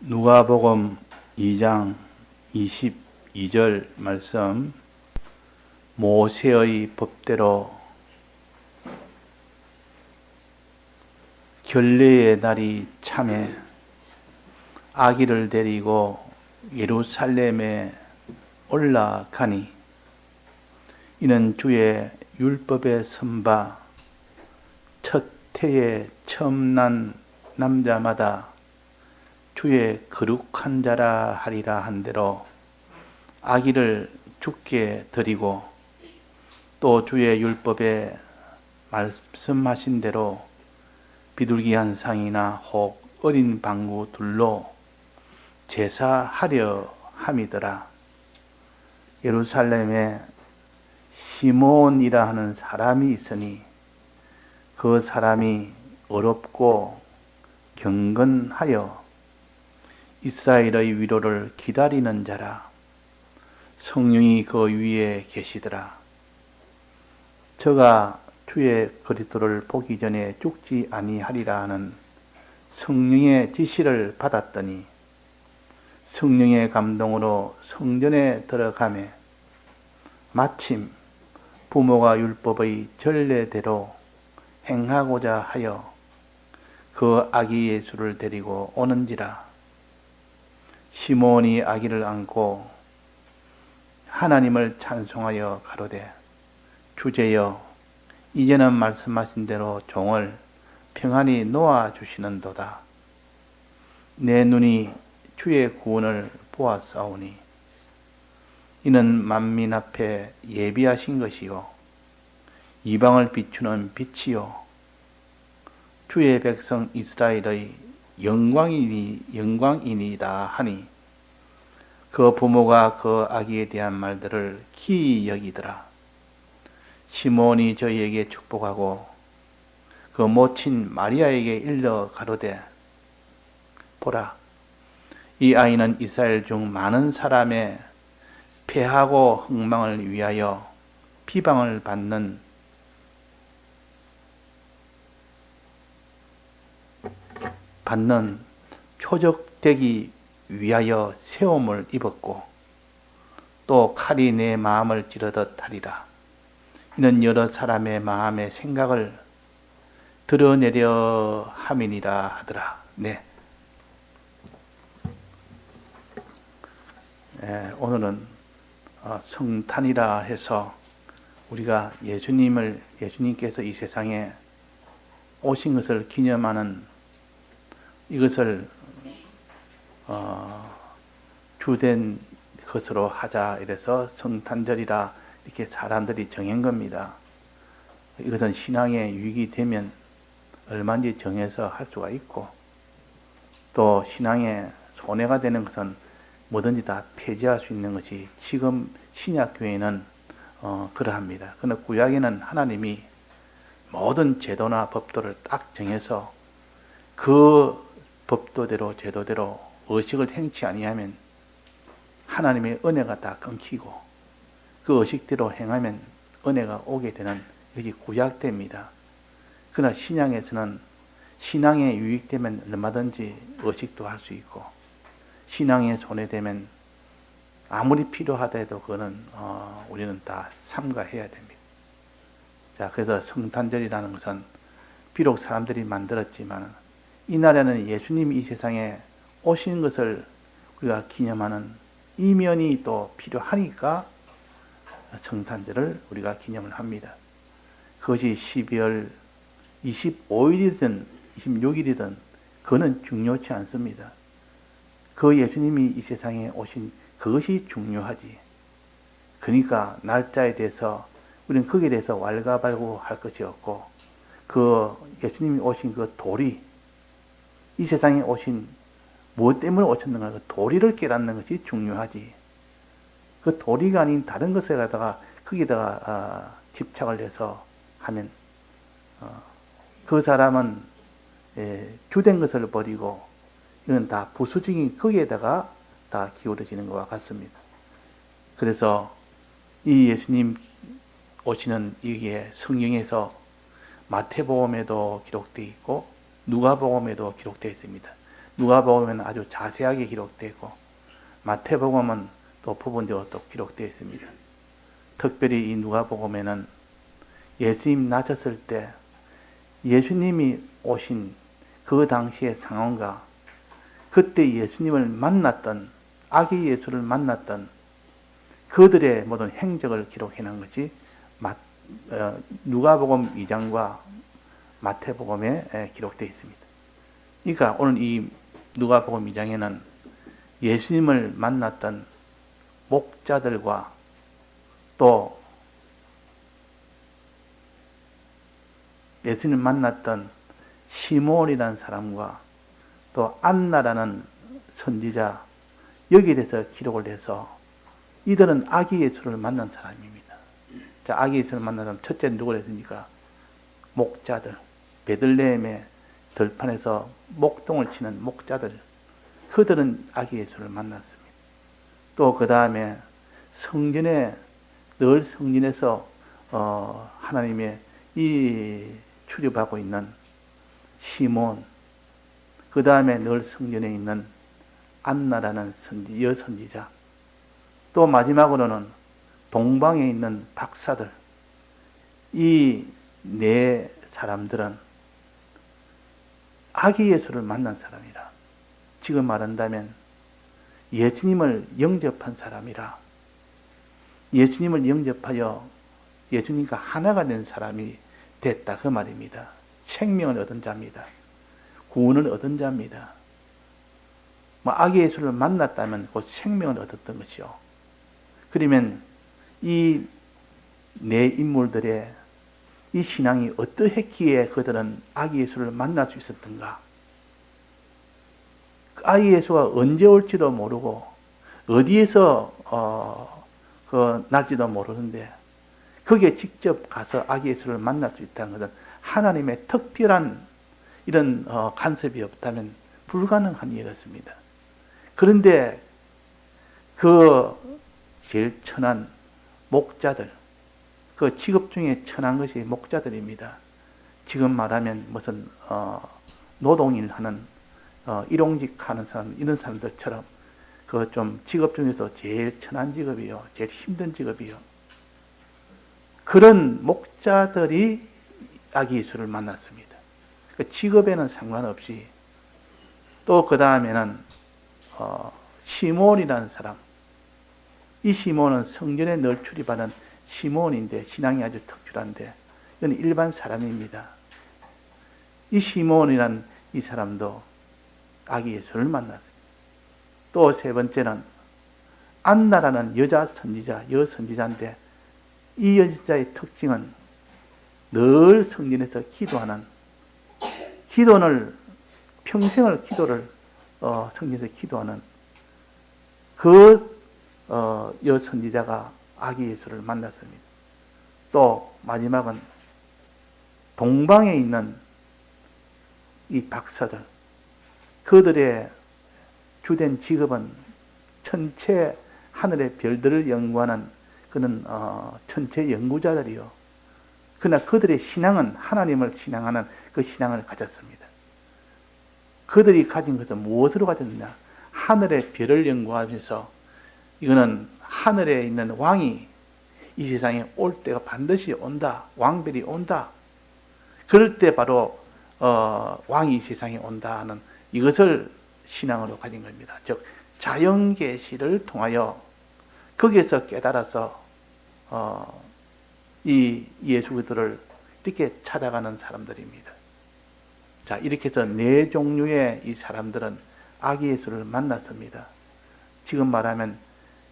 누가복음 2장 22절 말씀, 모세의 법대로 결례의 날이 참에 아기를 데리고 예루살렘에 올라가니 이는 주의 율법에 선바 첫 해에 처음 난 남자마다 주의 거룩한 자라 하리라 한 대로 아기를 주께 드리고, 또 주의 율법에 말씀하신 대로 비둘기 한 쌍이나 혹 어린 방구 둘로 제사하려 함이더라. 예루살렘에 시몬이라 하는 사람이 있으니 그 사람이 어렵고 경건하여 이스라엘의 위로를 기다리는 자라. 성령이 그 위에 계시더라. 저가 주의 그리스도를 보기 전에 죽지 아니하리라 하는 성령의 지시를 받았더니 성령의 감동으로 성전에 들어가매 마침 부모가 율법의 전례대로 행하고자 하여 그 아기 예수를 데리고 오는지라. 시몬이 아기를 안고 하나님을 찬송하여 가로되, 주제여, 이제는 말씀하신 대로 종을 평안히 놓아 주시는도다. 내 눈이 주의 구원을 보았사오니 이는 만민 앞에 예비하신 것이요 이방을 비추는 빛이요 주의 백성 이스라엘의 영광이니이다 하니, 그 부모가 그 아기에 대한 말들을 기이 여기더라. 시몬이 저희에게 축복하고 그 모친 마리아에게 일러 가로되, 보라, 이 아이는 이스라엘 중 많은 사람의 패하고 흥망을 위하여 비방을 받는 표적되기 위하여 세움을 입었고, 또 칼이 내 마음을 찌르듯 하리라. 이는 여러 사람의 마음의 생각을 드러내려 함이니라 하더라. 네. 오늘은 성탄이라 해서 우리가 예수님께서 이 세상에 오신 것을 기념하는 이것을 주된 것으로 하자 이래서 성탄절이라 이렇게 사람들이 정한 겁니다. 이것은 신앙의 유익이 되면 얼마든지 정해서 할 수가 있고, 또 신앙에 손해가 되는 것은 뭐든지 다 폐지할 수 있는 것이 지금 신약교회는 그러합니다. 그러나 구약에는 하나님이 모든 제도나 법도를 딱 정해서 그 법도대로 제도대로 의식을 행치 아니하면 하나님의 은혜가 다 끊기고, 그 의식대로 행하면 은혜가 오게 되는 것이 구약대입니다. 그러나 신앙에서는 신앙에 유익되면 얼마든지 의식도 할 수 있고, 신앙에 손해되면 아무리 필요하더라도 그거는 우리는 다 삼가해야 됩니다. 자, 그래서 성탄절이라는 것은 비록 사람들이 만들었지만 이날에는 예수님이 이 세상에 오신 것을 우리가 기념하는 이면이 또 필요하니까 성탄절을 우리가 기념을 합니다. 그것이 12월 25일이든 26일이든 그거는 중요치 않습니다. 그 예수님이 이 세상에 오신 그것이 중요하지. 그러니까 날짜에 대해서 우리는 거기에 대해서 왈가왈부할 것이 없고, 그 예수님이 오신 그 도리, 이 세상에 오신 무엇 때문에 오셨는가, 그 도리를 깨닫는 것이 중요하지. 그 도리가 아닌 다른 것에 갖다가 거기다가 집착을 해서 하면 그 사람은 주된 것을 버리고 이건 다 부수적인 거기에다가 다 기울어지는 것과 같습니다. 그래서 이 예수님 오시는 이게 성경에서 마태복음에도 기록되어 있고 누가복음에도 기록되어 있습니다. 누가복음에는 아주 자세하게 기록되고 마태복음은 또 부분적으로 또 기록되어 있습니다. 특별히 이 누가복음에는 예수님 나셨을 때 예수님이 오신 그 당시의 상황과 그때 예수님을 만났던 아기 예수를 만났던 그들의 모든 행적을 기록해 놓은 것이 누가복음 2장과 마태복음에 기록되어 있습니다. 그러니까 오늘 이 누가복음 2장에는 예수님을 만났던 목자들과 또 예수님을 만났던 시몬이라는 사람과 또 안나라는 선지자, 여기에 대해서 기록을 해서 이들은 아기 예수를 만난 사람입니다. 자, 아기 예수를 만난 사람 첫째 누구를 했습니까? 목자들, 베들레헴의 들판에서 목동을 치는 목자들, 그들은 아기 예수를 만났습니다. 또 그 다음에 늘 성전에서 하나님의 이 출입하고 있는 시몬, 그 다음에 늘 성전에 있는 안나라는 여선지자, 또 마지막으로는 동방에 있는 박사들, 이 네 사람들은 아기 예수를 만난 사람이라, 지금 말한다면 예수님을 영접한 사람이라, 예수님을 영접하여 예수님과 하나가 된 사람이 됐다, 그 말입니다. 생명을 얻은 자입니다. 구원을 얻은 자입니다. 아기 예수를 만났다면 곧 생명을 얻었던 것이요. 그러면 이 네 인물들의 이 신앙이 어떠했기에 그들은 아기 예수를 만날 수 있었던가? 아기 예수가 언제 올지도 모르고 어디에서 날지도 모르는데 거기에 직접 가서 아기 예수를 만날 수 있다는 것은 하나님의 특별한 이런 간섭이 없다면 불가능한 일이었습니다. 그런데 그 제일 천한 목자들, 그 직업 중에 천한 것이 목자들입니다. 지금 말하면 무슨 노동일 하는 일용직 하는 사람, 이런 사람들처럼 그 좀 직업 중에서 제일 천한 직업이요, 제일 힘든 직업이요. 그런 목자들이 아기 예수를 만났습니다. 그 직업에는 상관없이. 또 그 다음에는 시몬이라는 사람, 이 시몬은 성전에 늘 출입하는 시몬인데 신앙이 아주 특출한데 이건 일반 사람입니다. 이 시몬이라는 이 사람도 아기 예수를 만났습니다. 또 세 번째는 안나라는 여자 선지자, 여선지자인데 이 여자의 특징은 늘 성전에서 기도하는, 기도를 평생을 기도를 성전에서 기도하는 그 여선지자가 아기 예수를 만났습니다. 또 마지막은 동방에 있는 이 박사들, 그들의 주된 직업은 천체 하늘의 별들을 연구하는 그는 천체 연구자들이요. 그러나 그들의 신앙은 하나님을 신앙하는 그 신앙을 가졌습니다. 그들이 가진 것은 무엇으로 가졌느냐? 하늘의 별을 연구하면서 이거는 하늘에 있는 왕이 이 세상에 올 때가 반드시 온다. 왕별이 온다. 그럴 때 바로 왕이 이 세상에 온다 하는 이것을 신앙으로 가진 겁니다. 즉 자연계시를 통하여 거기에서 깨달아서 이 예수 그리스도를 이렇게 찾아가는 사람들입니다. 자, 이렇게 해서 네 종류의 이 사람들은 아기 예수를 만났습니다. 지금 말하면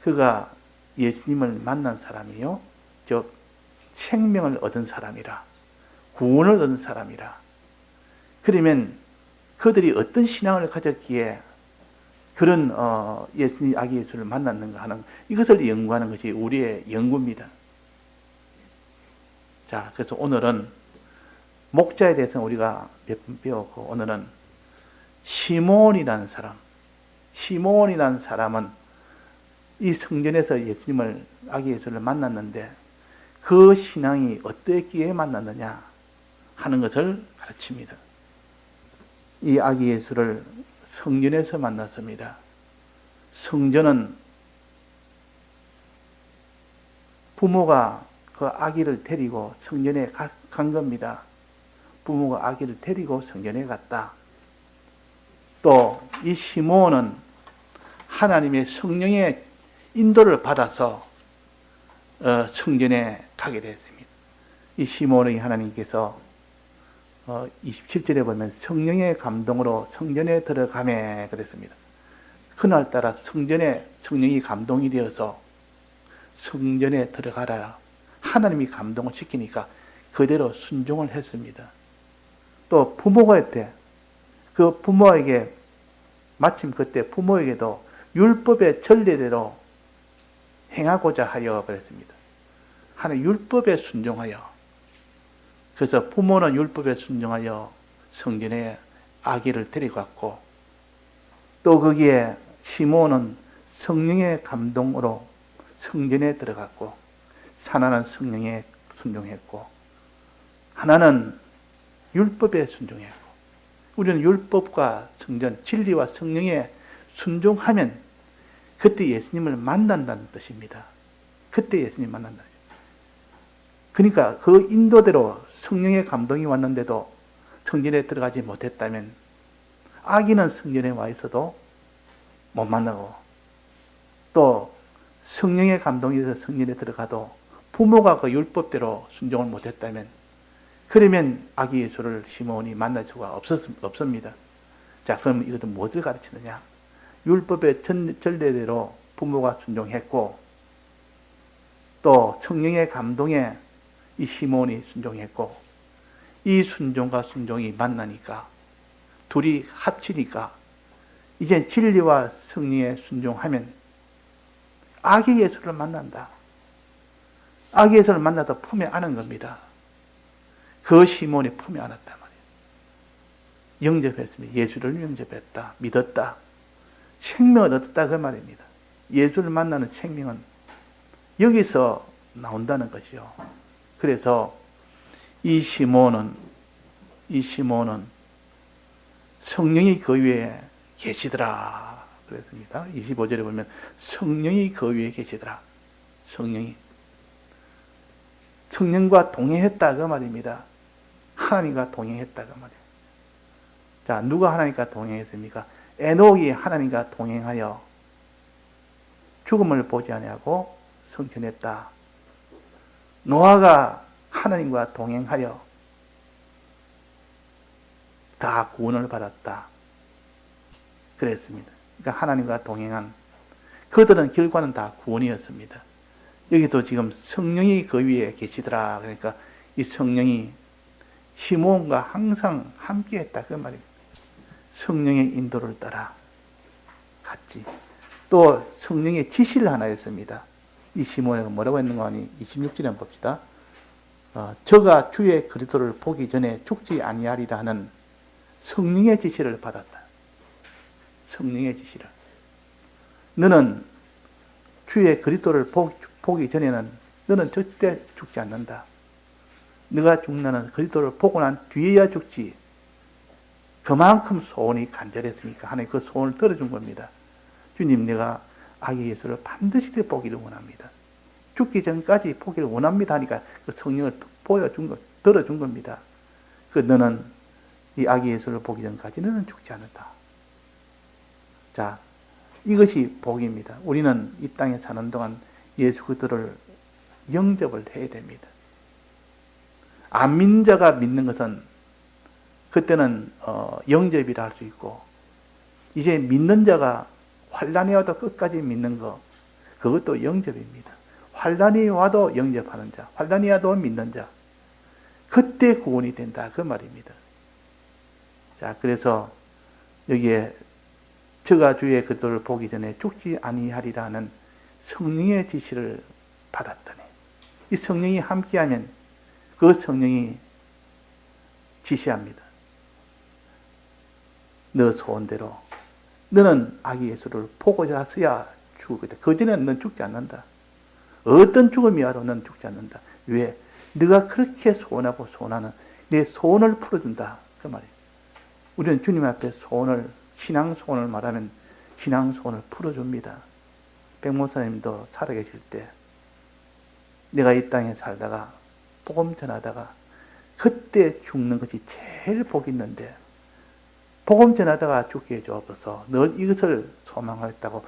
그가 예수님을 만난 사람이요, 즉 생명을 얻은 사람이라, 구원을 얻은 사람이라. 그러면 그들이 어떤 신앙을 가졌기에 그런 예수님, 아기 예수를 만났는가 하는 이것을 연구하는 것이 우리의 연구입니다. 자, 그래서 오늘은 목자에 대해서는 우리가 몇 번 배웠고, 오늘은 시몬이라는 사람, 시몬이라는 사람은 이 성전에서 예수님을, 아기 예수를 만났는데 그 신앙이 어땠기에 만났느냐 하는 것을 가르칩니다. 이 아기 예수를 성전에서 만났습니다. 성전은 부모가 그 아기를 데리고 성전에 간 겁니다. 부모가 아기를 데리고 성전에 갔다. 또 이 시몬은 하나님의 성령의 인도를 받아서 성전에 가게 되었습니다. 이 시몬의 하나님께서 27절에 보면 성령의 감동으로 성전에 들어가매 그랬습니다. 그날따라 성령이 감동이 되어서 성전에 들어가라. 하나님이 감동을 시키니까 그대로 순종을 했습니다. 또 부모가 있대. 그 부모에게 마침 그때 부모에게도 율법의 전례대로 행하고자 하여 그랬습니다. 하나님 율법에 순종하여. 그래서 부모는 율법에 순종하여 성전에 아기를 데리고 갔고, 또 거기에 시몬은 성령의 감동으로 성전에 들어갔고, 하나는 성령에 순종했고, 하나는 율법에 순종했고, 우리는 율법과 성전, 진리와 성령에 순종하면 그때 예수님을 만난다는 뜻입니다. 그때 예수님 만난다. 그러니까 그 인도대로 성령의 감동이 왔는데도 성전에 들어가지 못했다면 아기는 성전에 와 있어도 못 만나고, 또 성령의 감동이 있어서 성전에 들어가도 부모가 그 율법대로 순종을 못했다면, 그러면 아기 예수를 시몬이 만날 수가 없습니다. 자, 그럼 이것은 무엇을 가르치느냐? 율법의 전례대로 부모가 순종했고, 또 성령의 감동에 이 시몬이 순종했고, 이 순종과 순종이 만나니까, 둘이 합치니까 이제 진리와 성령에 순종하면 아기 예수를 만난다. 아기 예수를 만나서 품에 안은 겁니다. 그 시몬이 품에 안았단 말이에요. 영접했습니다. 예수를 영접했다. 믿었다. 생명을 얻었다 그 말입니다. 예수를 만나는 생명은 여기서 나온다는 것이요. 그래서 이 시몬은 성령이 그 위에 계시더라 그랬습니다. 25절에 보면 성령이 그 위에 계시더라. 성령과 동행했다 그 말입니다. 하나님과 동행했다 그 말이에요. 자, 누가 하나님과 동행했습니까? 에녹이 하나님과 동행하여 죽음을 보지 아니하고 성천했다. 노아가 하나님과 동행하여 다 구원을 받았다. 그랬습니다. 그러니까 하나님과 동행한 그들은 결과는 다 구원이었습니다. 여기도 지금 성령이 그 위에 계시더라. 그러니까 이 성령이 시몬과 항상 함께 했다. 그 말입니다. 성령의 인도를 따라 갔지. 또 성령의 지시를 하나 했습니다. 이 시몬에게 뭐라고 했는가 하니 26절에 한번 봅시다. 저가 주의 그리스도를 보기 전에 죽지 아니하리라 하는 성령의 지시를 받았다. 성령의 지시를. 너는 주의 그리스도를 보기 전에는 너는 절대 죽지 않는다. 네가 죽는 그리스도를 보고 난 뒤에야 죽지. 그만큼 소원이 간절했으니까 하나님 그 소원을 들어준 겁니다. 주님, 내가 아기 예수를 반드시 보기를 원합니다. 죽기 전까지 보기를 원합니다 하니까 그 성령을 들어준 겁니다. 너는 이 아기 예수를 보기 전까지 너는 죽지 않는다. 자, 이것이 복입니다. 우리는 이 땅에 사는 동안 예수 그리스도를 영접을 해야 됩니다. 안 믿는 자가 믿는 것은 그때는 영접이라 할 수 있고, 이제 믿는 자가 환난이 와도 끝까지 믿는 거, 그것도 영접입니다. 환난이 와도 영접하는 자, 환난이 와도 믿는 자, 그때 구원이 된다 그 말입니다. 자, 그래서 여기에 저가 주의 그리스도를 보기 전에 죽지 아니하리라는 성령의 지시를 받았더니, 이 성령이 함께하면 그 성령이 지시합니다. 너 소원대로 너는 아기 예수를 보고자 하여야 죽을 거다. 그전에는 넌 죽지 않는다. 어떤 죽음이 와도 넌 죽지 않는다. 왜? 네가 그렇게 소원하고 소원하는 내 소원을 풀어준다 그 말이에요. 우리는 주님 앞에 소원을 신앙 소원을 말하면 신앙 소원을 풀어줍니다. 백 목사님도 살아계실 때 내가 이 땅에 살다가 복음 전하다가 그때 죽는 것이 제일 복 있는데 복음 전하다가 죽게 해주옵소서. 늘 이것을 소망하였다고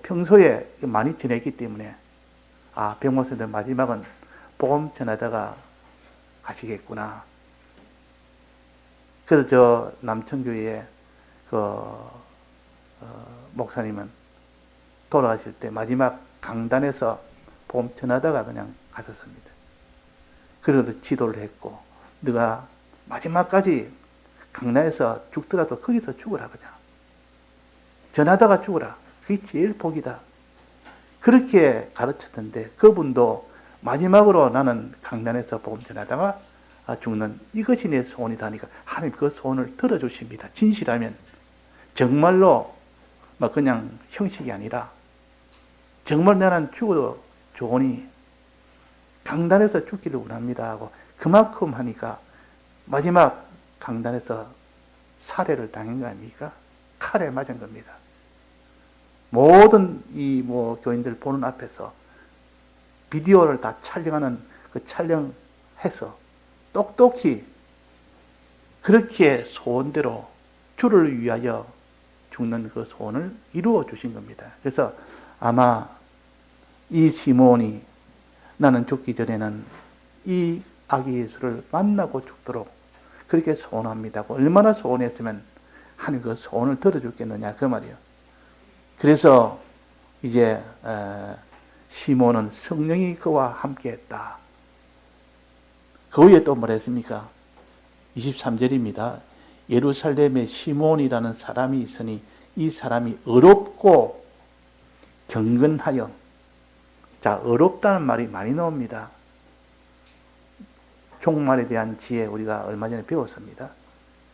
평소에 많이 전했기 때문에 백 목사님들 마지막은 복음 전하다가 가시겠구나. 그래서 저 남천교회에 목사님은 돌아가실 때 마지막 강단에서 복음 전하다가 그냥 가셨습니다. 그래서 지도를 했고 네가 마지막까지 강단에서 죽더라도 거기서 죽어라 그냥. 전하다가 죽어라. 그게 제일 복이다. 그렇게 가르쳤는데 그분도 마지막으로 나는 강단에서 복음 전하다가 죽는 이것이 내 소원이다 하니까 하나님 그 소원을 들어주십니다. 진실하면 정말로 그냥 형식이 아니라 정말 나는 죽어도 좋으니 강단에서 죽기를 원합니다 하고 그만큼 하니까 마지막 강단에서 살해를 당한 거 아닙니까? 칼에 맞은 겁니다. 모든 이 교인들 보는 앞에서 비디오를 다 촬영하는 그 촬영해서 똑똑히 그렇게 소원대로 주를 위하여 죽는 그 소원을 이루어 주신 겁니다. 그래서 아마 이 시몬이 나는 죽기 전에는 이 아기 예수를 만나고 죽도록 그렇게 소원합니다. 얼마나 소원했으면 하나님 그 소원을 들어줬겠느냐 그 말이에요. 그래서 이제 시몬은 성령이 그와 함께했다. 그 위에 또 뭐라 했습니까? 23절입니다. 예루살렘에 시몬이라는 사람이 있으니 이 사람이 어렵고 경건하여. 자, 어렵다는 말이 많이 나옵니다. 종말에 대한 지혜 우리가 얼마 전에 배웠습니다.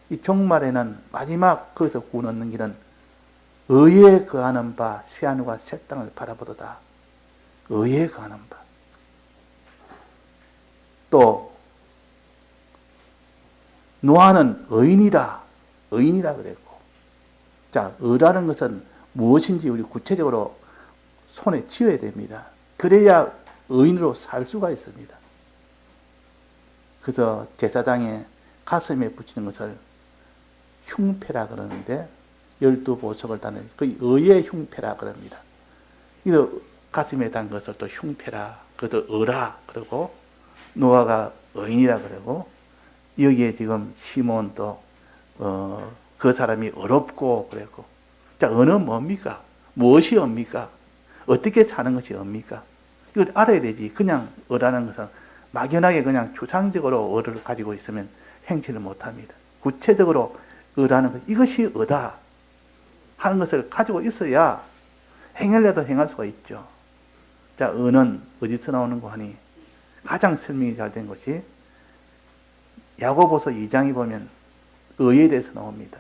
이 종말에는 마지막 거기서 구원 얻는 길은 의에 거하는 바 새하늘과 새 땅을 바라보도다. 의에 거하는 바. 또 노아는 의인이라 그랬고, 자, 의라는 것은 무엇인지 우리 구체적으로 손에 쥐어야 됩니다. 그래야 의인으로 살 수가 있습니다. 그래서 제사장의 가슴에 붙이는 것을 흉패라 그러는데 12보석을 다는 그 의의 흉패라 그럽니다. 이거 가슴에 단 것을 또 흉패라, 그것을 의라 그러고 노아가 의인이라 그러고 여기에 지금 시몬도 그 사람이 어렵고 그랬고, 자, 의는 뭡니까? 무엇이 업니까? 어떻게 사는 것이 업니까? 이걸 알아야 되지. 그냥 의라는 것은 막연하게 그냥 추상적으로 의를 가지고 있으면 행치를 못합니다. 구체적으로 의라는 것, 이것이 의다 하는 것을 가지고 있어야 행하려도 행할 수가 있죠. 자, 의는 어디서 나오는 거 하니 가장 설명이 잘 된 것이 야고보서 2장에 보면 의에 대해서 나옵니다.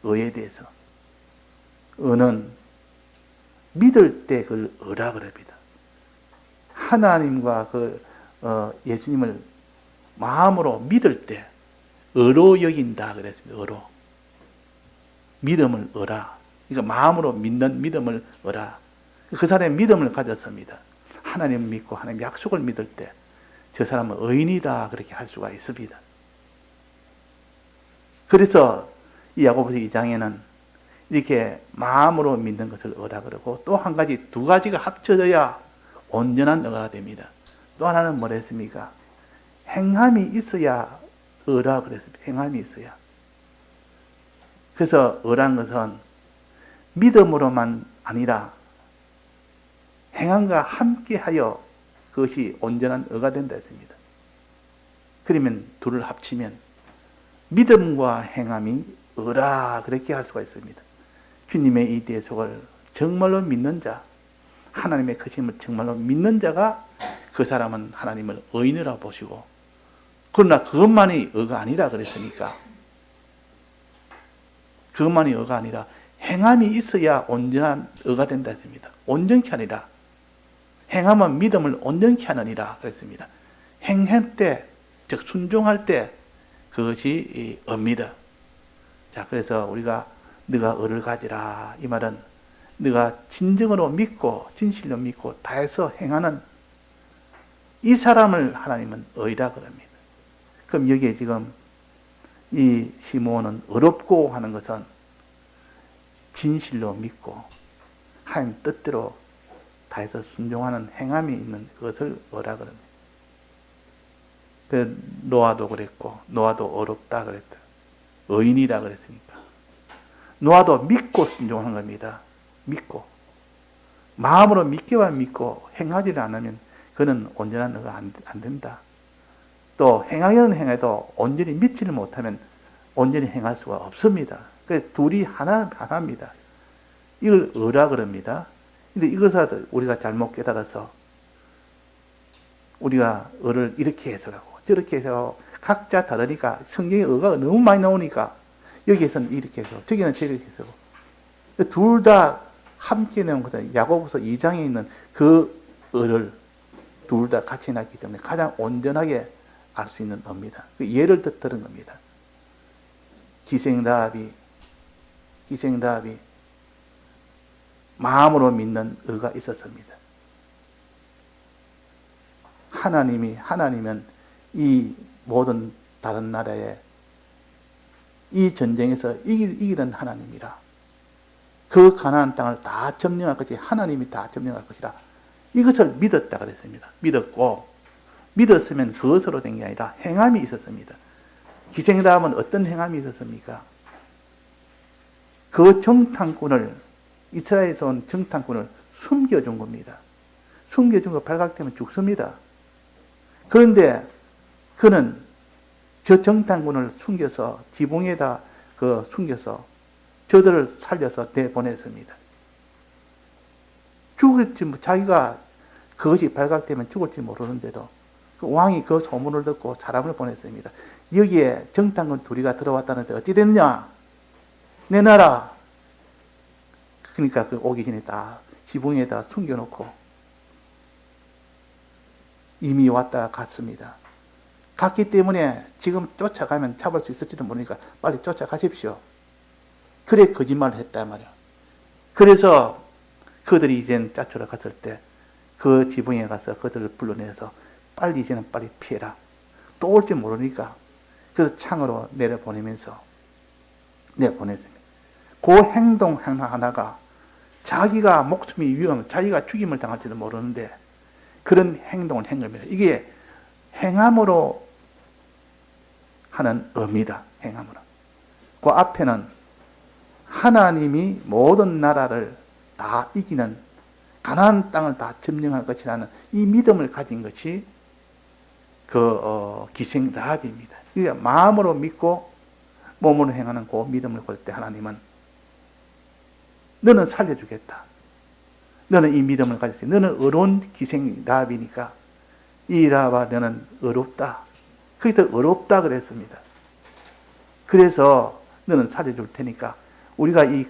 의에 대해서. 의는 믿을 때 그걸 의라 그럽니다. 하나님과 예수님을 마음으로 믿을 때 의로 여긴다 그랬습니다. 의로. 믿음을 의라. 그러니까 마음으로 믿는 믿음을 의라. 그 사람의 믿음을 가졌습니다. 하나님을 믿고 하나님 약속을 믿을 때 저 사람은 의인이다 그렇게 할 수가 있습니다. 그래서 이 야고보서 2장에는 이렇게 마음으로 믿는 것을 의라 그러고 또 한 가지, 두 가지가 합쳐져야 온전한 의가 됩니다. 또 하나는 뭐라 했습니까? 행함이 있어야 의라 그랬습니다. 행함이 있어야. 그래서 의란 것은 믿음으로만 아니라 행함과 함께하여 그것이 온전한 의가 된다 했습니다. 그러면 둘을 합치면 믿음과 행함이 의라 그렇게 할 수가 있습니다. 주님의 이 대속을 정말로 믿는 자, 하나님의 크심을 정말로 믿는 자가 그 사람은 하나님을 의인이라 보시고, 그러나 그것만이 의가 아니라 그랬으니까, 그것만이 의가 아니라 행함이 있어야 온전한 의가 된다 했습니다. 온전케 아니라 행함은 믿음을 온전케 하느니라 그랬습니다. 행할 때, 즉 순종할 때 그것이 의입니다. 자, 그래서 우리가 네가 의를 가지라. 이 말은 네가 진정으로 믿고 진실로 믿고 다해서 행하는 이 사람을 하나님은 의라 그럽니다. 그럼 여기에 지금 이 시므온은 의롭고 하는 것은 진실로 믿고 하나님 뜻대로 다해서 순종하는 행함이 있는 그것을 의라 그럽니다. 그 노아도 그랬고 노아도 의롭다 그랬다. 의인이라 그랬으니까. 노아도 믿고 순종한 겁니다. 믿고. 마음으로 믿기만 믿고 행하지를 않으면 그는 온전한 의가 안 된다. 또 행하기는 행해도 온전히 믿지를 못하면 온전히 행할 수가 없습니다. 그래서 둘이 하나입니다. 이걸 의라 그럽니다. 근데 이것을 우리가 잘못 깨달아서 우리가 의를 이렇게 해석하고 저렇게 해석하고 각자 다르니까 성경에 의가 너무 많이 나오니까 여기에서는 이렇게 해서 저기는 저렇게 해석하고 둘 다 함께 내온 것은 야고보서 2장에 있는 그 의를 둘 다 같이 놨기 때문에 가장 온전하게 알 수 있는 겁니다. 그 예를 들은 겁니다. 기생라합이 마음으로 믿는 의가 있었습니다. 하나님은 이 모든 다른 나라에 이 전쟁에서 이기는 하나님이라. 그 가나안 땅을 다 점령할 것이 하나님이 다 점령할 것이라. 이것을 믿었다 그랬습니다. 믿었으면 그것으로 된 게 아니라 행함이 있었습니다. 기생라합은 어떤 행함이 있었습니까? 그 이스라엘에 온 정탐꾼을 숨겨준 겁니다. 숨겨준 거 발각되면 죽습니다. 그런데 그는 저 정탐꾼을 숨겨서 지붕에다 숨겨서 저들을 살려서 내보냈습니다. 자기가 그것이 발각되면 죽을지 모르는데도 그 왕이 그 소문을 듣고 사람을 보냈습니다. 여기에 정탐꾼 둘이가 들어왔다는데 어찌 됐냐? 내놔라. 그러니까 그 오기 전에 다 지붕에다 숨겨놓고 이미 왔다 갔습니다. 갔기 때문에 지금 쫓아가면 잡을 수 있을지도 모르니까 빨리 쫓아가십시오. 그래 거짓말을 했단 말이야. 그래서 그들이 이젠 짜초로 갔을 때 그 지붕에 가서 그들을 불러내서 이제는 빨리 피해라. 또 올지 모르니까 그래서 창으로 내려보내면서 내보냈습니다. 그 행동 하나가 자기가 목숨이 위험, 자기가 죽임을 당할지도 모르는데 그런 행동을 한 겁니다. 이게 행함으로 하는 의미다. 행함으로. 그 앞에는 하나님이 모든 나라를 다 이기는 가나안 땅을 다 점령할 것이라는 이 믿음을 가진 것이 기생 라합입니다. 그러니까 마음으로 믿고 몸으로 행하는 그 믿음을 걸 때 하나님은 너는 살려주겠다. 너는 이 믿음을 가졌으니 너는 의로운 기생 라합이니까 이 라합아 너는 의롭다. 거기서 의롭다 그랬습니다. 그래서 너는 살려줄 테니까 우리가 이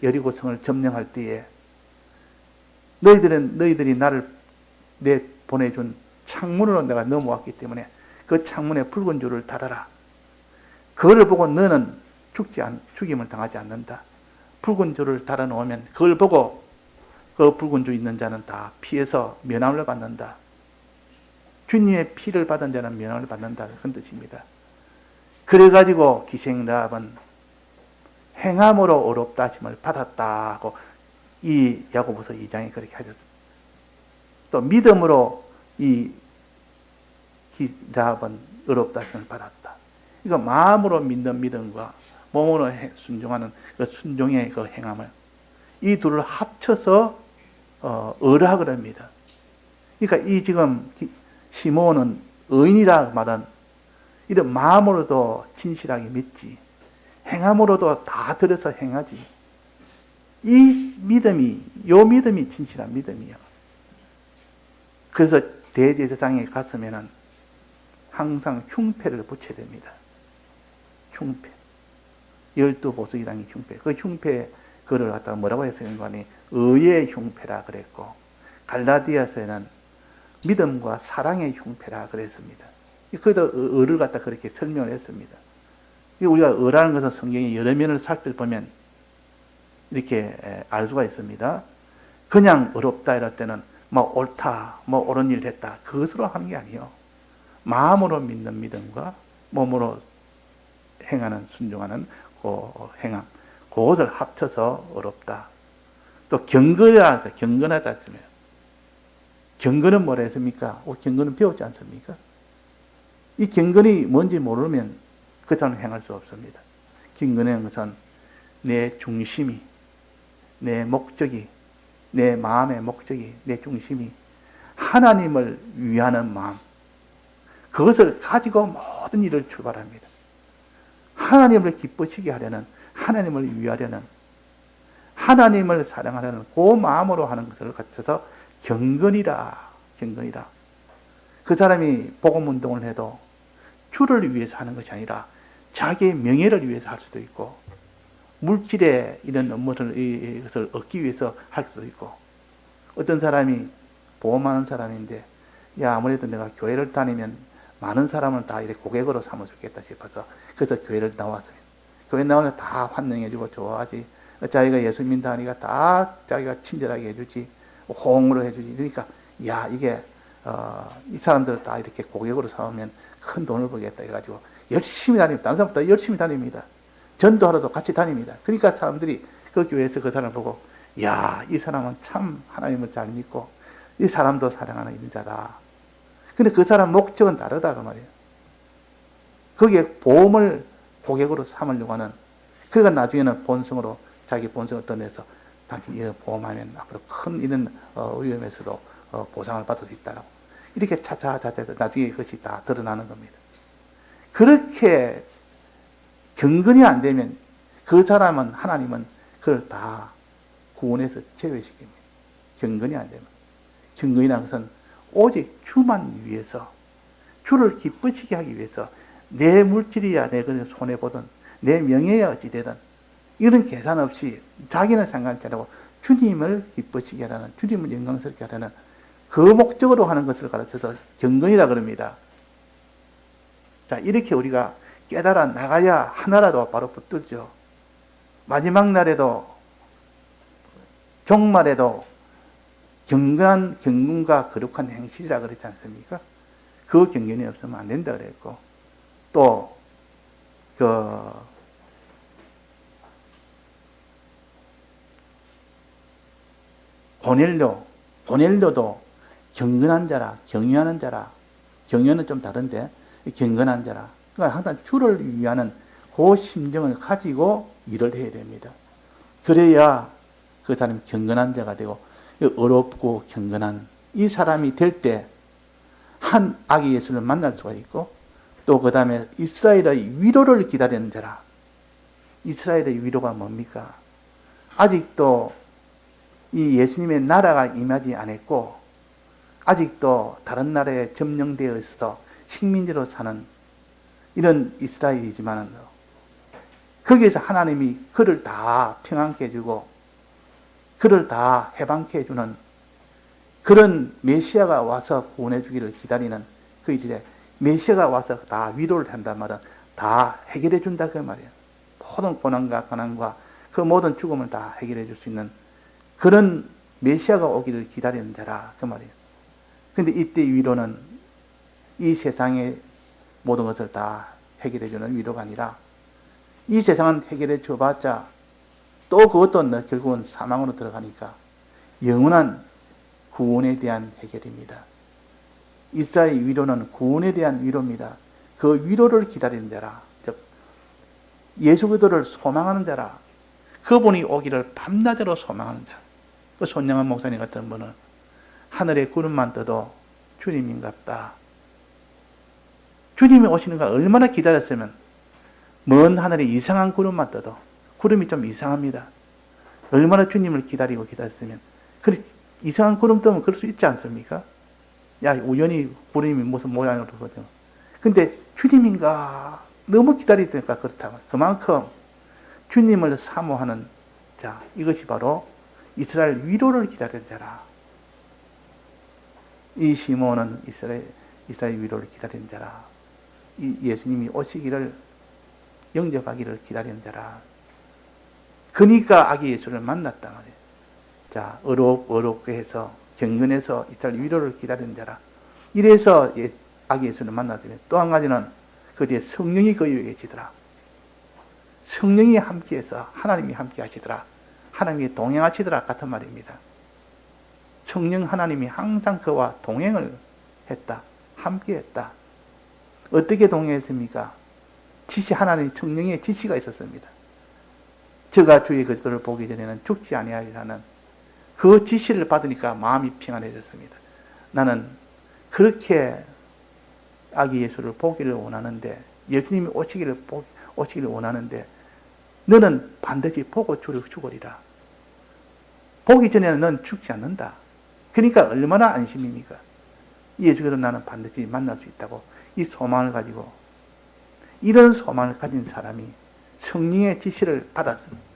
여리고성을 점령할 때에 너희들이 나를 보내준 창문으로 내가 넘어왔기 때문에 그 창문에 붉은 줄을 달아라. 그걸 보고 너는 죽임을 당하지 않는다. 붉은 줄을 달아놓으면 그걸 보고 그 붉은 줄 있는 자는 다 피해서 면함을 받는다. 주님의 피를 받은 자는 면함을 받는다. 그런 뜻입니다. 그래가지고 기생 라합은 행함으로 의롭다 하심을 받았다고 이 야고보서 2장에 그렇게 하셨습니다. 또 믿음으로 이 라합은 의롭다 하심을 받았다. 이거 마음으로 믿는 믿음과 몸으로 순종하는 그 순종의 그 행함을 이 둘을 합쳐서 의라 그럽니다. 그러니까 이 지금 시므온은 의인이라 말은 이런 마음으로도 진실하게 믿지 행함으로도 다 들여서 행하지. 이 믿음이 진실한 믿음이에요. 그래서 대제사장에 갔으면은 항상 흉패를 붙여야 됩니다. 흉패. 12보석이라는 흉패. 그 흉패, 그걸 갖다가 뭐라고 했어요? 의의 흉패라 그랬고, 갈라디아서에는 믿음과 사랑의 흉패라 그랬습니다. 그래도 의를 갖다 그렇게 설명을 했습니다. 우리가 의라는 것은 성경의 여러 면을 살펴보면 이렇게 알 수가 있습니다. 그냥 어렵다 이럴 때는 뭐 옳다, 뭐 옳은 일 했다, 그것으로 하는 게 아니요. 마음으로 믿는 믿음과 몸으로 행하는, 순종하는 그 행함, 그것을 합쳐서 어렵다. 또 경건이라, 경건하다 했으면, 경건은 뭐라 했습니까? 경건은 배웠지 않습니까? 이 경건이 뭔지 모르면 그 사람은 행할 수 없습니다. 경건의 것은 내 중심이, 내 목적이, 내 마음의 목적이, 내 중심이 하나님을 위하는 마음, 그것을 가지고 모든 일을 출발합니다. 하나님을 기쁘시게 하려는, 하나님을 위하려는, 하나님을 사랑하려는 그 마음으로 하는 것을 갖춰서 경건이라, 경건이라. 그 사람이 복음운동을 해도 주를 위해서 하는 것이 아니라 자기의 명예를 위해서 할 수도 있고, 물질의 이런 업무를, 이것을 얻기 위해서 할 수도 있고, 어떤 사람이 보험하는 사람인데, 야, 아무래도 내가 교회를 다니면 많은 사람을 다 이렇게 고객으로 삼을 수 있겠다 싶어서, 그래서 교회를 나왔어요. 교회 나오면 다 환영해주고 좋아하지. 자기가 예수 믿는다 하니까 다 자기가 친절하게 해주지, 호응으로 해주지. 그러니까, 야, 이게, 이 사람들을 다 이렇게 고객으로 삼으면 큰 돈을 벌겠다 해가지고 열심히 다닙니다. 다른 사람보다 열심히 다닙니다. 전도하러도 같이 다닙니다. 그러니까 사람들이 그 교회에서 그 사람을 보고, 야, 이 사람은 참 하나님을 잘 믿고 이 사람도 사랑하는 인자다. 근데 그 사람 목적은 다르다 그 말이에요. 거기에 보험을 고객으로 삼으려고 하는, 그러니까 나중에는 본성으로 자기 본성을 떠내서 당신 이런 보험하면 앞으로 큰 이런 위험에서도 보상을 받을 수 있다라고 이렇게 차차차차 나중에 그것이 다 드러나는 겁니다. 그렇게 경건이 안 되면 그 사람은, 하나님은 그걸 다 구원해서 제외시킵니다. 경건이 안 되면. 경건이라는 것은 오직 주만 위해서, 주를 기쁘시게 하기 위해서, 내 물질이야 내 손해보든 내 명예야 어찌되든 이런 계산 없이 자기는 상관치 않고 주님을 기쁘시게 하라는, 주님을 영광스럽게 하라는 그 목적으로 하는 것을 가르쳐서 경건이라 그럽니다. 자, 이렇게 우리가 깨달아 나가야 하나라도 바로 붙들죠. 마지막 날에도, 종말에도 경건한 경륜과 거룩한 행실이라 그랬지 않습니까? 그 경건이 없으면 안 된다 그랬고, 또 고넬료도 경건한 자라, 경유하는 자라. 경유는 좀 다른데 경건한 자라. 그러니까 항상 주를 위하는 그 심정을 가지고 일을 해야 됩니다. 그래야 그 사람이 경건한 자가 되고, 어렵고 경건한 이 사람이 될 때 한 아기 예수를 만날 수가 있고, 또 그 다음에 이스라엘의 위로를 기다리는 자라. 이스라엘의 위로가 뭡니까? 아직도 이 예수님의 나라가 임하지 않았고, 아직도 다른 나라에 점령되어 있어 식민지로 사는 이런 이스라엘이지만, 거기에서 하나님이 그를 다 평안케 해주고 그를 다 해방케 해주는 그런 메시아가 와서 구원해 주기를 기다리는 그 이들에 메시아가 와서 다 위로를 한단 말은 다 해결해 준다 그 말이에요. 모든 고난과 가난과 그 모든 죽음을 다 해결해 줄 수 있는 그런 메시아가 오기를 기다리는 자라 그 말이에요. 근데 이때 위로는 이 세상의 모든 것을 다 해결해 주는 위로가 아니라, 이 세상은 해결해 줘봤자 또 그것도 결국은 사망으로 들어가니까 영원한 구원에 대한 해결입니다. 이스라엘 위로는 구원에 대한 위로입니다. 그 위로를 기다리는 자라, 즉 예수 그리스도를 소망하는 자라, 그분이 오기를 밤낮으로 소망하는 자. 그 손양한 목사님 같은 분은 하늘에 구름만 떠도 주님인갑다. 주님이 오시는 걸 얼마나 기다렸으면, 먼 하늘에 이상한 구름만 떠도, 구름이 좀 이상합니다. 얼마나 주님을 기다리고 기다렸으면, 그래, 이상한 구름 뜨면 그럴 수 있지 않습니까? 야, 우연히 구름이 무슨 모양으로 그러거든요. 근데 주님인가 너무 기다리니까 그렇다고. 그만큼 주님을 사모하는 자, 이것이 바로 이스라엘 위로를 기다리는 자라. 이 시몬은 이스라엘 위로를 기다리는 자라. 이 예수님이 오시기를, 영접하기를 기다리는 자라. 그러니까 아기 예수를 만났다 말이에요. 자, 어렵게 해서 경건해서 이tal 위로를 기다리는 자라. 이래서 아기 예수를 만났더니 또 한 가지는 그 뒤에 성령이 그 위에 계시더라. 성령이 함께해서 하나님이 함께 하시더라. 하나님이 동행하시더라 같은 말입니다. 성령 하나님이 항상 그와 동행을 했다. 함께 했다. 어떻게 동행했습니까? 하나님 성령의 지시가 있었습니다. 저가 주의 그리스도를 보기 전에는 죽지 아니하리라는 그 지시를 받으니까 마음이 평안해졌습니다. 나는 그렇게 아기 예수를 보기를 원하는데, 예수님이 오시기를 원하는데, 너는 반드시 보고 죽으리라. 보기 전에는 넌 죽지 않는다. 그러니까 얼마나 안심입니까? 예수께서 나는 반드시 만날 수 있다고 이 소망을 가지고, 이런 소망을 가진 사람이 성령의 지시를 받았습니다.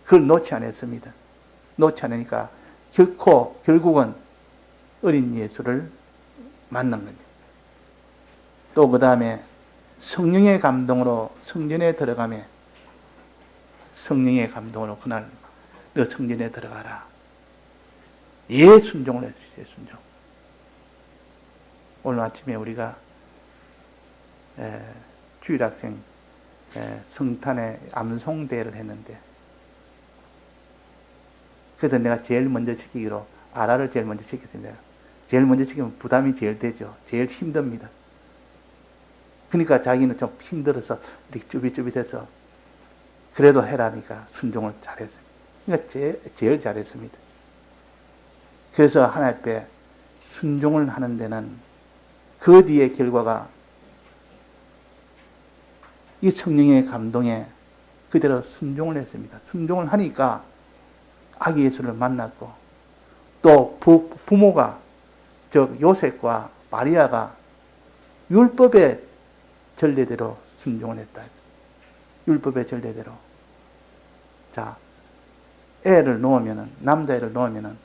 그걸 놓지 않았습니다. 놓지 않으니까 결국은 어린 예수를 만난 겁니다. 또 그 다음에 성령의 감동으로 성전에 들어가며, 성령의 감동으로 그날 너 성전에 들어가라. 예 순종을 해주세요. 순종. 오늘 아침에 우리가 주일학생 성탄의 암송대회를 했는데, 그래서 내가 제일 먼저 시키기로 아라를 제일 먼저 시켰습니다. 제일 먼저 시키면 부담이 제일 되죠. 제일 힘듭니다. 그러니까 자기는 좀 힘들어서 이렇게 쭈삣쭈삣해서 그래도 해라니까 순종을 잘했어요. 그러니까 제일 잘했습니다. 그래서 하나님 앞에 순종을 하는 데는 그 뒤의 결과가 이 성령의 감동에 그대로 순종을 했습니다. 순종을 하니까 아기 예수를 만났고, 또 부모가 즉 요셉과 마리아가 율법의 전례대로 순종을 했다. 율법의 전례대로. 자, 남자애를 놓으면은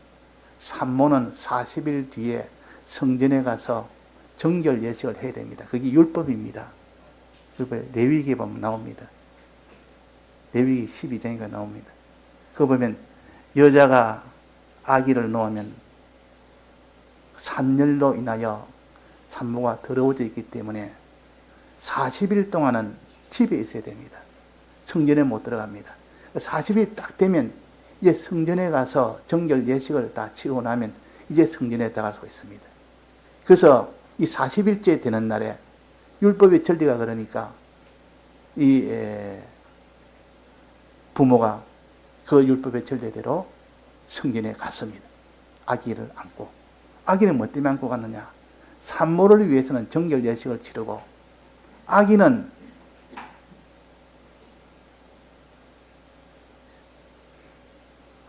산모는 40일 뒤에 성전에 가서 정결 예식을 해야 됩니다. 그게 율법입니다. 레위기에 보면 나옵니다. 레위기 12장에 나옵니다. 그거 보면 여자가 아기를 놓으면 산열로 인하여 산모가 더러워져 있기 때문에 40일 동안은 집에 있어야 됩니다. 성전에 못 들어갑니다. 40일 딱 되면 이제 성전에 가서 정결 예식을 다 치르고 나면 이제 성전에 들어갈 수 있습니다. 그래서 이 40일째 되는 날에 율법의 전리가 그러니까 이 부모가 그 율법의 전례대로 성전에 갔습니다. 아기를 안고. 아기는 뭐 때문에 안고 갔느냐? 산모를 위해서는 정결 예식을 치르고, 아기는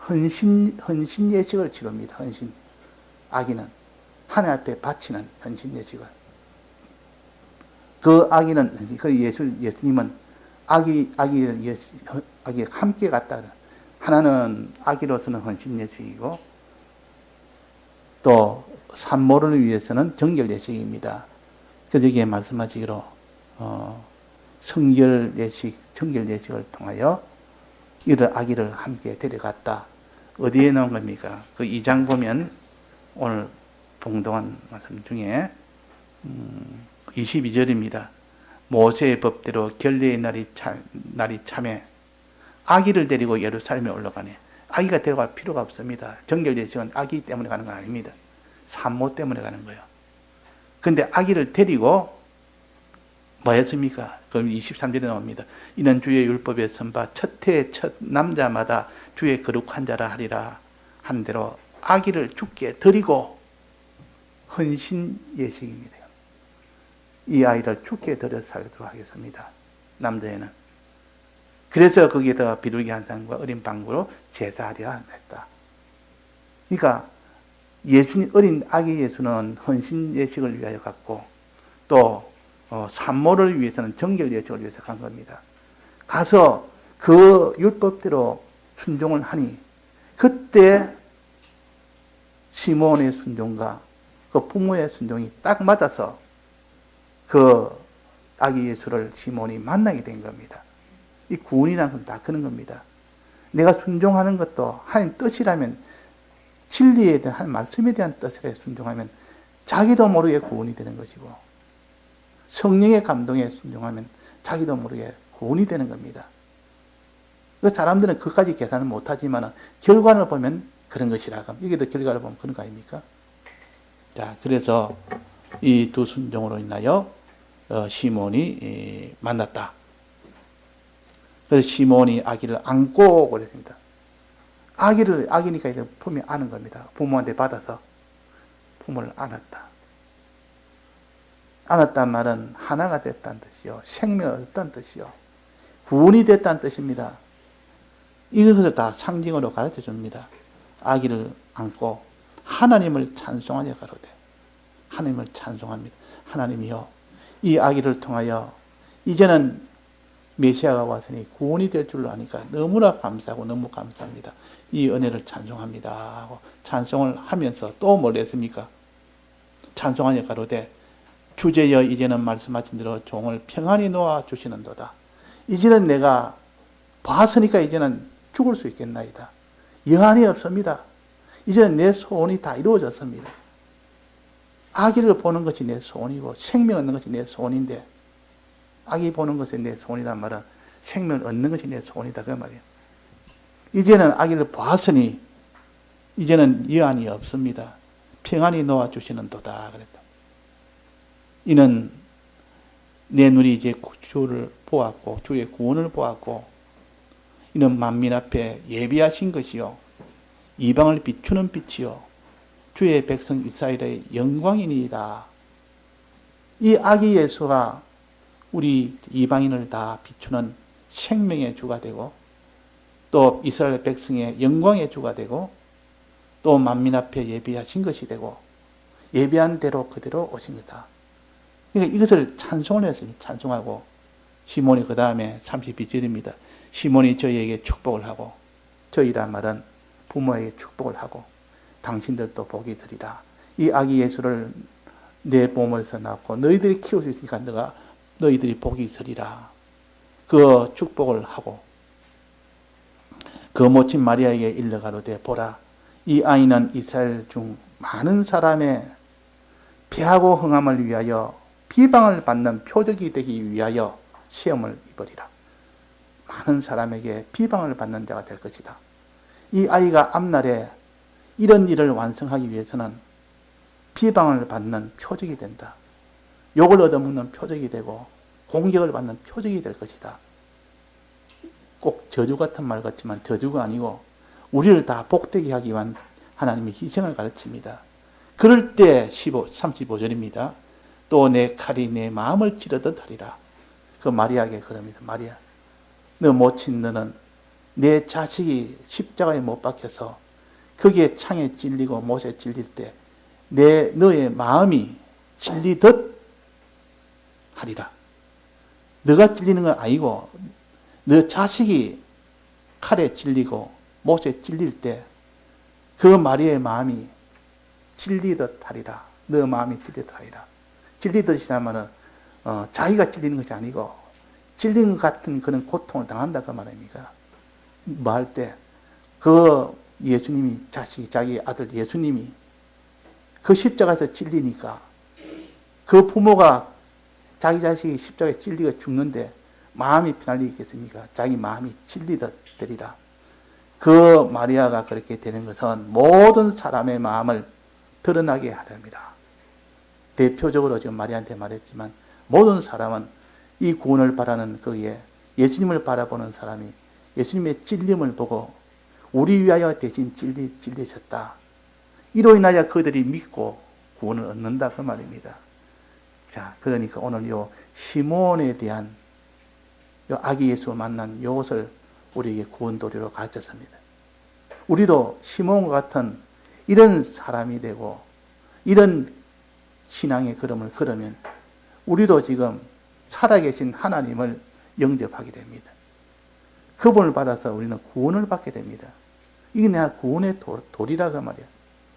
헌신 예식을 치릅니다. 헌신. 아기는 하나님 앞에 바치는 헌신 예식을. 그 아기는, 그 예수님은 아기를 함께 갔다. 하나는 아기로서는 헌신 예식이고, 또 산모를 위해서는 정결 예식입니다. 그래서 여기에 말씀하시기로 정결 예식을 통하여 이를 아기를 함께 데려갔다. 어디에 나온 겁니까? 그 2장 보면 오늘 봉독한 말씀 중에 22절입니다. 모세의 법대로 결례의 날이 참에 아기를 데리고 예루살렘에 올라가네. 아기가 데려갈 필요가 없습니다. 정결 예식은 아기 때문에 가는 건 아닙니다. 산모 때문에 가는 거예요. 근데 아기를 데리고 뭐 했습니까? 그럼 23절에 나옵니다. 이는 주의 율법에 선바 첫해 첫 남자마다 주의 거룩한 자라 하리라 한 대로 아기를 주께 드리고 헌신 예식입니다. 이 아이를 주께 드려 살도록 하겠습니다. 남자애는. 그래서 거기에다가 비둘기 한 쌍과 어린 방구로 제사하려 했다. 그러니까 어린 아기 예수는 헌신 예식을 위하여 갔고, 또 산모를 위해서는 정결 예식을 위해서 간 겁니다. 가서 그 율법대로 순종을 하니 그때 시몬의 순종과 그 부모의 순종이 딱 맞아서 그 아기 예수를 시몬이 만나게 된 겁니다. 이 구원이라는 건 다 그런 겁니다. 내가 순종하는 것도 하나님 뜻이라면, 진리에 대한 말씀에 대한 뜻에 순종하면 자기도 모르게 구원이 되는 것이고, 성령의 감동에 순종하면 자기도 모르게 구원이 되는 겁니다. 그 사람들은 그까지 계산을 못하지만 결과를 보면 그런 것이라. 여기도 결과를 보면 그런 거 아닙니까? 자, 그래서 이 두 순종으로 인하여 시몬이 만났다. 그래서 시몬이 아기를 안고 그랬습니다. 아기니까 이제 품에 안은 겁니다. 부모한테 받아서 품을 안았다. 안았단 말은 하나가 됐다는 뜻이요, 생명을 얻었다는 뜻이요, 구원이 됐다는 뜻입니다. 이것을 다 상징으로 가르쳐 줍니다. 아기를 안고 하나님을 찬송하여 가로되, 하나님을 찬송합니다. 하나님이요, 이 아기를 통하여 이제는 메시아가 왔으니 구원이 될 줄로 아니까 너무나 감사하고 너무 감사합니다. 이 은혜를 찬송합니다 하고 찬송을 하면서 또 뭘 했습니까? 찬송하여 가로되 주제여 이제는 말씀하신 대로 종을 평안히 놓아 주시는도다. 이제는 내가 봤으니까 이제는 죽을 수 있겠나이다. 여한이 없습니다. 이제는 내 소원이 다 이루어졌습니다. 아기를 보는 것이 내 소원이고 생명 얻는 것이 내 소원인데, 아기 보는 것이 내 소원이란 말은 생명을 얻는 것이 내 소원이다 그 말이에요. 이제는 아기를 보았으니 이제는 여한이 없습니다. 평안히 놓아주시는도다 그랬다. 이는 내 눈이 이제 주를 보았고 주의 구원을 보았고, 이는 만민 앞에 예비하신 것이요 이방을 비추는 빛이요 주의 백성 이스라엘의 영광이니이다. 이 아기 예수가 우리 이방인을 다 비추는 생명의 주가 되고, 또 이스라엘 백성의 영광의 주가 되고, 또 만민 앞에 예비하신 것이 되고, 예비한 대로 그대로 오신 거다. 그러니까 이것을 찬송을 했습니다. 찬송하고 시몬이 그 다음에 32절입니다. 시몬이 저희에게 축복을 하고, 저희란 말은 부모에게 축복을 하고, 당신들도 복이 있으리라. 이 아기 예수를 내 몸에서 낳고 너희들이 키울 수 있으니까 너희들이 복이 있으리라. 그 축복을 하고, 그 모친 마리아에게 일러가로되 보라, 이 아이는 이스라엘 중 많은 사람의 패하고 흥함을 위하여 비방을 받는 표적이 되기 위하여 시험을 입으리라. 많은 사람에게 비방을 받는 자가 될 것이다. 이 아이가 앞날에 이런 일을 완성하기 위해서는 비방을 받는 표적이 된다. 욕을 얻어먹는 표적이 되고 공격을 받는 표적이 될 것이다. 꼭 저주 같은 말 같지만 저주가 아니고 우리를 다 복되게 하기 위한 하나님의 희생을 가르칩니다. 그럴 때 35절입니다. 또 내 칼이 내 마음을 찌르듯 하리라. 그 마리아에게 그럽니다. 마리아, 너 모친 너는 내 자식이 십자가에 못 박혀서 거기에 창에 찔리고 못에 찔릴 때 너의 마음이 찔리듯 하리라. 너가 찔리는 건 아니고 너 자식이 칼에 찔리고 못에 찔릴 때 그 마리아의 마음이 찔리듯 하리라. 너 마음이 찔리듯 하리라. 찔리듯이라면은 자기가 찔리는 것이 아니고 찔리는 것 같은 그런 고통을 당한다 그 말입니다. 뭐 할 때 그 예수님이 자기 아들 예수님이 그 십자가에서 찔리니까 그 부모가 자기 자식이 십자가에 찔리고 죽는데 마음이 편할 리 있겠습니까? 자기 마음이 찔리듯 되리라. 그 마리아가 그렇게 되는 것은 모든 사람의 마음을 드러나게 하렵니다. 대표적으로 지금 마리아한테 말했지만 모든 사람은 이 구원을 바라는 거기에 예수님을 바라보는 사람이 예수님의 찔림을 보고 우리 위하여 대신 찔리셨다. 이로 인하여 그들이 믿고 구원을 얻는다 그 말입니다. 자, 그러니까 오늘 요 시몬에 대한 요 아기 예수 만난 이것을 우리에게 구원도리로 가르쳤습니다. 우리도 시몬과 같은 이런 사람이 되고 이런 신앙의 걸음을 걸으면 우리도 지금 살아계신 하나님을 영접하게 됩니다. 그분을 받아서 우리는 구원을 받게 됩니다. 이게 내가 구원의 도리라고 말이야.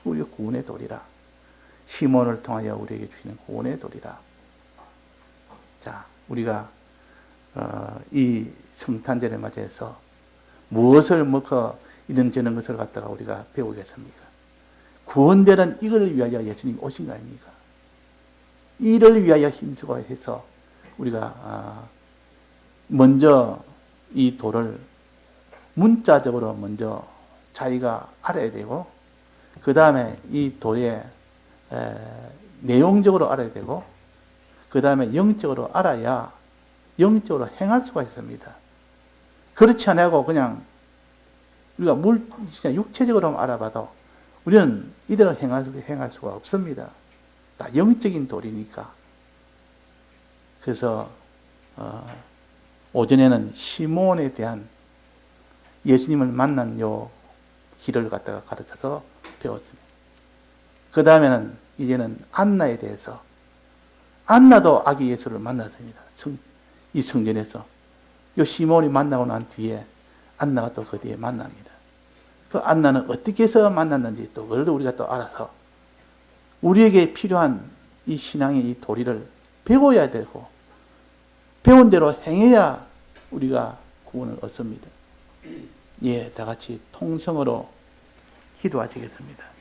우리가 구원의 도리라. 시몬을 통하여 우리에게 주시는 구원의 도리라. 자, 우리가 이 성탄절을 맞이해서 무엇을 먹어 이런저런 것을 갖다가 우리가 배우겠습니까? 구원되는 이걸 위하여 예수님이 오신 거 아닙니까? 이를 위하여 힘쓰고 해서 우리가 먼저 이 도를 문자적으로 먼저 자기가 알아야 되고, 그 다음에 이 도의 내용적으로 알아야 되고, 그 다음에 영적으로 알아야 영적으로 행할 수가 있습니다. 그렇지 않고 그냥 우리가 진짜 육체적으로만 알아봐도 우리는 이대로 행할 수가 없습니다. 다 영적인 도리니까. 그래서 오전에는 시몬에 대한 예수님을 만난 요 길을 갖다가 가르쳐서 배웠습니다. 그 다음에는 이제는 안나에 대해서, 안나도 아기 예수를 만났습니다. 이 성전에서. 요 시몬이 만나고 난 뒤에 안나가 또 그 뒤에 만납니다. 그 안나는 어떻게 해서 만났는지 또 그걸 우리가 또 알아서 우리에게 필요한 이 신앙의 이 도리를 배워야 되고, 배운 대로 행해야 우리가 구원을 얻습니다. 예, 다 같이 통성으로 기도하시겠습니다.